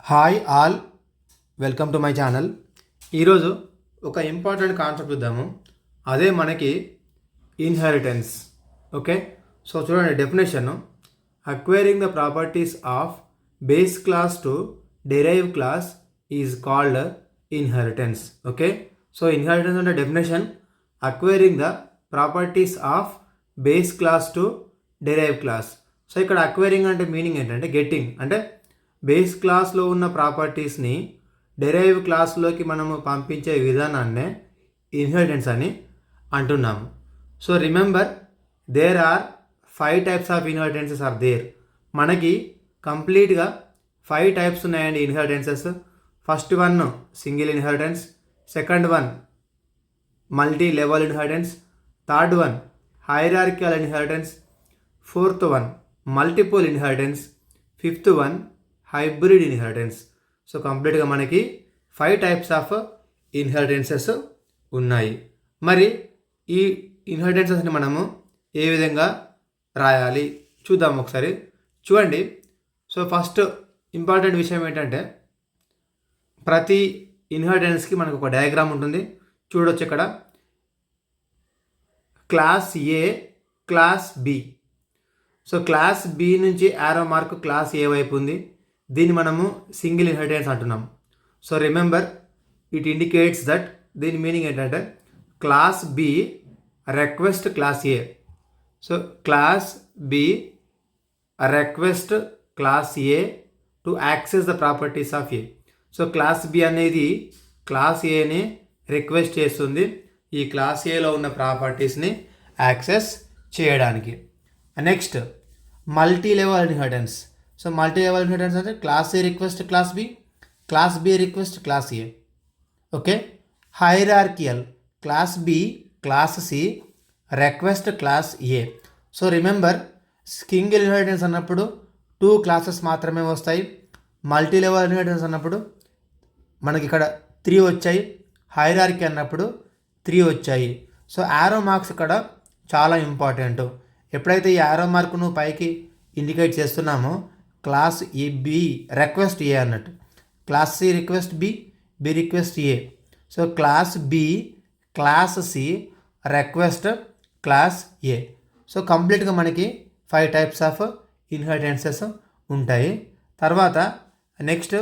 Hi all, welcome to my channel. ఈరోజు ఒక important concept చూద్దాము. అదే మనకి ఇన్హెరిటెన్స్. ఓకే, సో చూడండి definition: acquiring the properties of base class to derive class is called inheritance. Okay, so inheritance అంటే definition: acquiring the properties of base class to derive class. So ఇక్కడ acquiring అంటే meaning ఏంటంటే getting, అంటే base క్లాస్లో ఉన్న ప్రాపర్టీస్ని derive క్లాస్లోకి మనము పంపించే విధానాన్నే inheritance అని అంటున్నాము. So remember, there are 5 types of inheritances are there. మనకి కంప్లీట్గా 5 టైప్స్ ఉన్నాయండి inheritances. First one single inheritance, second one multi level inheritance, third one hierarchical inheritance, fourth one multiple inheritance, fifth one hybrid inheritance. So కంప్లీట్గా మనకి 5 types of ఇన్హెరిటెన్సెస్ ఉన్నాయి. మరి ఈ ఇన్హెరిటెన్సెస్ని మనము ఏ విధంగా రాయాలి చూద్దాం ఒకసారి. చూడండి, సో ఫస్ట్ ఇంపార్టెంట్ విషయం ఏంటంటే ప్రతి ఇన్హెరిటెన్స్కి మనకు ఒక డయాగ్రామ్ ఉంటుంది. చూడొచ్చు ఇక్కడ class A, class B. So class B నుంచి యారో మార్క్ క్లాస్ ఏ వైపు ఉంది. దీన్ని మనము సింగిల్ ఇన్హెరిటెన్స్ అంటున్నాం. So remember, it indicates that దీని మీనింగ్ ఏంటంటే class B request class A. So class B request class A to access the properties of A. So class B అనేది class ఏని request చేస్తుంది ఈ క్లాస్ ఏలో ఉన్న ప్రాపర్టీస్ని యాక్సెస్ చేయడానికి. Next multi level inheritance. So multi level inheritance అంటే class A request class B, class B request class A. Okay, hierarchical class B class C request class A. So remember, single inheritance అన్నప్పుడు 2 classes మాత్రమే వస్తాయి. Multi level inheritance అన్నప్పుడు మనకి ఇక్కడ 3 వచ్చాయి. Hierarchy అన్నప్పుడు 3 వచ్చాయి. సో యారో మార్క్స్ ఇక్కడ చాలా ఇంపార్టెంట్. ఎప్పుడైతే ఈ యారో మార్క్ను పైకి ఇండికేట్ చేస్తున్నామో class A B request A అన్నట్టు, class C request B, B request A. So class B class C request class A. So కంప్లీట్గా మనకి 5 టైప్స్ ఆఫ్ ఇన్హెరిటెన్సెస్ ఉంటాయి. తర్వాత నెక్స్ట్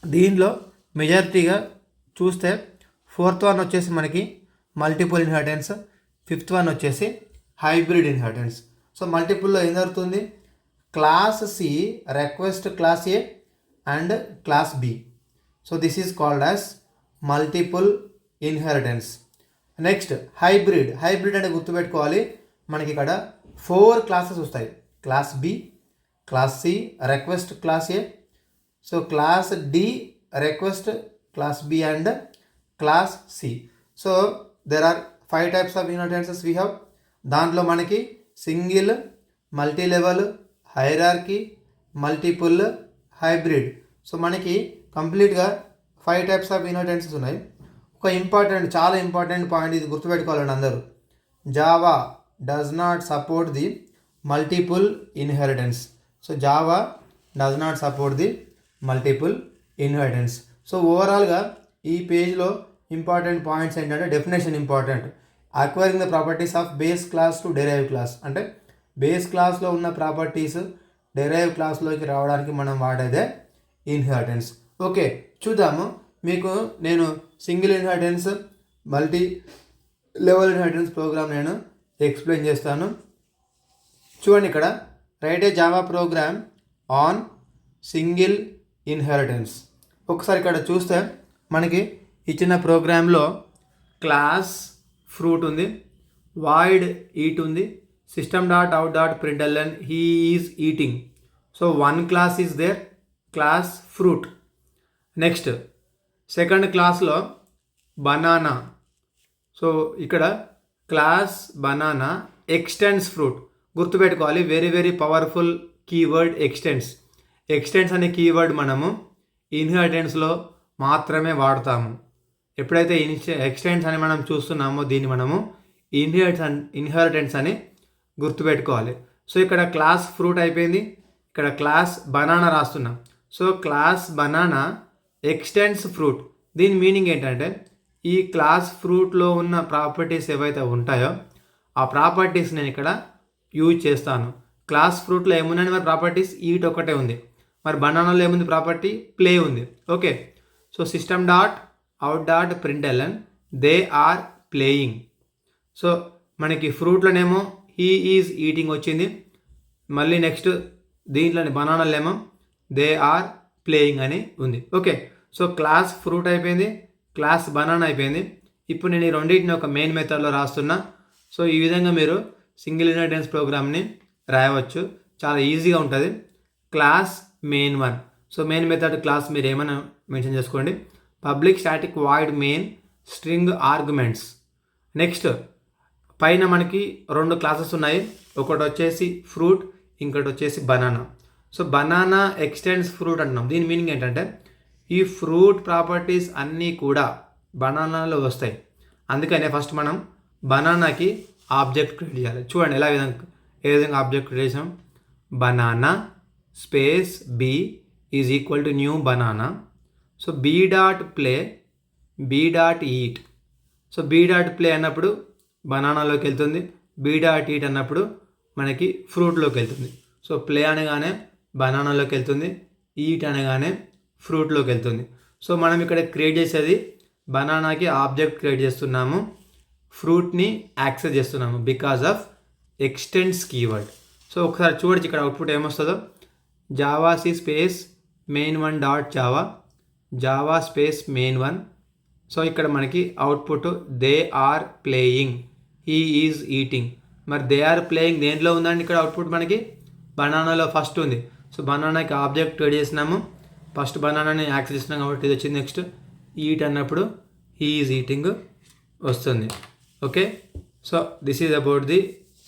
దీనిలో మెజారిటీగా చూస్తే 4th వన్ వచ్చేసి మనకి మల్టిపుల్ ఇన్హెరిటెన్స్, 5th వన్ వచ్చేసి హైబ్రిడ్ ఇన్హెరిటెన్స్. సో మల్టిపుల్లో ఏం జరుగుతుంది, class C request class A and class B. So this is called as multiple inheritance. Next hybrid. Hybrid అంటే గుర్తుపెట్టుకోవాలి, మనకి ఇక్కడ 4 క్లాసెస్ వస్తాయి. Class B, class C request class A, so class D request class B and class C. So there are 5 types of inheritances we have. దాంట్లో మనకి single, multi level, hierarchy, multiple, hybrid. So మనకి కంప్లీట్గా 5 types of ఇన్హెరిటెన్సెస్ ఉన్నాయి. ఒక important, చాలా important point ఇది గుర్తుపెట్టుకోవాలండి అందరూ. Java does not support the multiple inheritance. So Java does not support the multiple inheritance. So ఓవరాల్గా ఈ పేజ్లో ఇంపార్టెంట్ పాయింట్స్ ఏంటంటే definition important. Acquiring the properties of base class to derive class, అంటే base క్లాస్లో ఉన్న properties derive క్లాస్లోకి రావడానికి మనం వాడేదే inheritance. Okay, చూద్దాము. మీకు నేను single inheritance, multi level inheritance program నేను ఎక్స్ప్లెయిన్ చేస్తాను. చూడండి ఇక్కడ, write a Java program on single inheritance. ఒకసారి ఇక్కడ చూస్తే మనకి ఇచ్చిన ప్రోగ్రాంలో క్లాస్ ఫ్రూట్ ఉంది, వాయిడ్ ఈట్ ఉంది, system dot out dot println he is eating. So 1 class is there, class fruit. Next second క్లాస్లో బనానా. సో ఇక్కడ క్లాస్ బనానా ఎక్స్టెండ్స్ ఫ్రూట్. గుర్తుపెట్టుకోవాలి, very very powerful keyword extends. Extends అనే keyword మనము ఇన్హెరిటెన్స్లో మాత్రమే వాడతాము. ఎప్పుడైతే extends అని మనం చూస్తున్నామో దీన్ని మనము ఇన్హెరిటెన్స్ అని గుర్తుపెట్టుకోవాలి. సో ఇక్కడ క్లాస్ ఫ్రూట్ అయిపోయింది, ఇక్కడ క్లాస్ బనానా రాస్తున్నాం. So class banana extends fruit. దీని మీనింగ్ ఏంటంటే ఈ క్లాస్ ఫ్రూట్లో ఉన్న ప్రాపర్టీస్ ఏవైతే ఉంటాయో ఆ ప్రాపర్టీస్ నేను ఇక్కడ యూజ్ చేస్తాను. క్లాస్ ఫ్రూట్లో ఏమున్నాయి మరి ప్రాపర్టీస్? ఈట్ ఒకటే ఉంది. మరి బనానాలో ఏముంది ప్రాపర్టీ? ప్లే ఉంది. Okay, so system dot out dot println they are playing. So మనకి ఫ్రూట్లోనేమో హీ ఈజ్ ఈటింగ్ వచ్చింది. మళ్ళీ నెక్స్ట్ దీంట్లోని బనానాలేమో దే ఆర్ ప్లేయింగ్ అని ఉంది. ఓకే, సో క్లాస్ ఫ్రూట్ అయిపోయింది, క్లాస్ బనానా అయిపోయింది. ఇప్పుడు నేను ఈ రెండింటిని ఒక మెయిన్ మెథడ్లో రాస్తున్నా. సో ఈ విధంగా మీరు సింగిల్ ఇన్హెరిటెన్స్ ప్రోగ్రామ్ని రాయవచ్చు. చాలా ఈజీగా ఉంటుంది. Class main 1. So main method class మీరు ఏమైనా మెన్షన్ చేసుకోండి. Public static void main string arguments. Next పైన మనకి 2 క్లాసెస్ ఉన్నాయి. ఒకటి వచ్చేసి ఫ్రూట్, ఇంకోటి వచ్చేసి banana. So banana extends fruit అంటున్నాం. దీని మీనింగ్ ఏంటంటే ఈ ఫ్రూట్ ప్రాపర్టీస్ అన్నీ కూడా బనానాలో వస్తాయి. అందుకనే ఫస్ట్ మనం బనానాకి ఆబ్జెక్ట్ క్రియేట్ చేయాలి. చూడండి ఏ విధంగా ఆబ్జెక్ట్ క్రియేట్ చేసాం. Banana space B is equal to new banana. So B dot play, B dot eat. So B dot play అన్నప్పుడు బనానాలోకి వెళ్తుంది, బీ డాట్ ఈట్ అన్నప్పుడు మనకి ఫ్రూట్లోకి వెళ్తుంది. సో ప్లే అనగానే బనానాలోకి వెళ్తుంది, ఈట్ అనగానే ఫ్రూట్లోకి వెళ్తుంది. సో మనం ఇక్కడ క్రియేట్ చేసేది బనానాకి ఆబ్జెక్ట్ క్రియేట్ చేస్తున్నాము, ఫ్రూట్ని యాక్సెస్ చేస్తున్నాము because of extends keyword. So ఒకసారి చూడొచ్చు ఇక్కడ అవుట్పుట్ ఏమొస్తుందో. Java C space main1 dot Java, Java space main1. So ఇక్కడ మనకి output they are playing, he is eating. మరి దే ఆర్ ప్లేయింగ్ దేంట్లో ఉందండి? ఇక్కడ అవుట్పుట్ మనకి బనానాలో ఫస్ట్ ఉంది. సో బనానాకి ఆబ్జెక్ట్ క్రియేట్ చేసినాము, ఫస్ట్ బనానాని యాక్సెస్ చేసినాం కాబట్టి ఇది వచ్చింది. నెక్స్ట్ ఈట్ అన్నప్పుడు హీ ఈజ్ ఈటింగ్ వస్తుంది. Okay, so this is about the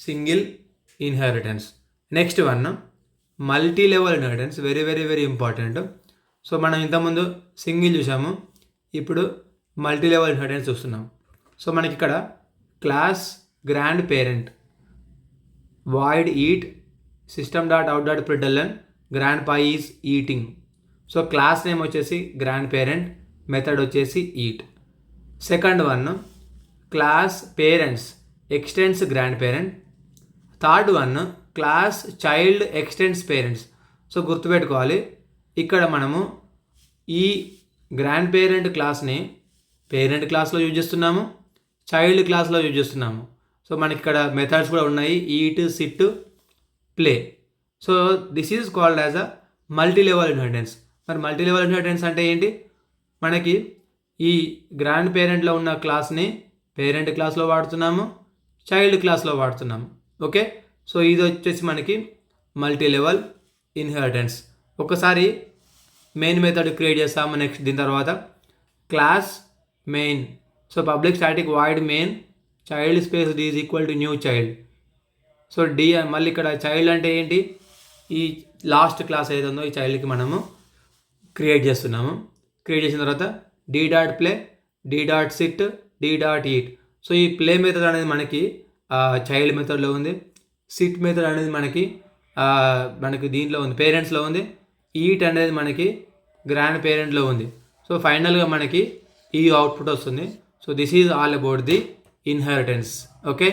single inheritance. Next one multi level inheritance. Very very very important. So మనం ఇంతకుముందు సింగిల్ చూసాము, ఇప్పుడు మల్టీ లెవెల్ ఇన్హెరిటెన్స్ చూస్తున్నాం. సో మనకి ఇక్కడ class grand parent void eat system dot out dot println grand pa is eating. So class name వచ్చేసి grand parent, method వచ్చేసి eat. Second one class parents extends grand parent. Third one class child extends parents. So గుర్తుపెట్టుకోవాలి, ఇక్కడ మనము ఈ grand parent క్లాస్ని parent క్లాస్లో use చేస్తున్నాము, child క్లాస్లో use చేస్తున్నాము. సో మనకి ఇక్కడ మెథడ్స్ కూడా ఉన్నాయి, eat, SIT, play. So this is called as a multi level inheritance. మరి మల్టీ లెవెల్ ఇన్హెరిటెన్స్ అంటే ఏంటి? మనకి ఈ గ్రాండ్ పేరెంట్లో ఉన్న క్లాస్ని పేరెంట్ క్లాస్లో వాడుతున్నాము, చైల్డ్ క్లాస్లో వాడుతున్నాము. ఓకే, సో ఇది వచ్చేసి మనకి మల్టీ లెవెల్ ఇన్హెరిటెన్స్. ఒకసారి మెయిన్ మెథడ్ క్రియేట్ చేస్తాము. నెక్స్ట్ దీని తర్వాత class main. So public static void main child space D is equal to new child. So D మళ్ళీ ఇక్కడ చైల్డ్ అంటే ఏంటి? ఈ లాస్ట్ క్లాస్ ఏదో ఉందో ఈ చైల్డ్కి మనము క్రియేట్ చేస్తున్నాము. క్రియేట్ చేసిన తర్వాత D dot play, D dot sit, D dot eat. So ఈ ప్లే మెథడ్ అనేది మనకి చైల్డ్ మెథడ్లో ఉంది, సిట్ మెథడ్ అనేది మనకి దీంట్లో ఉంది, పేరెంట్స్లో ఉంది, ఈట్ అనేది మనకి గ్రాండ్ పేరెంట్లో ఉంది. సో ఫైనల్గా మనకి ఈ అవుట్పుట్ వస్తుంది. So this is all about the inheritance. Okay.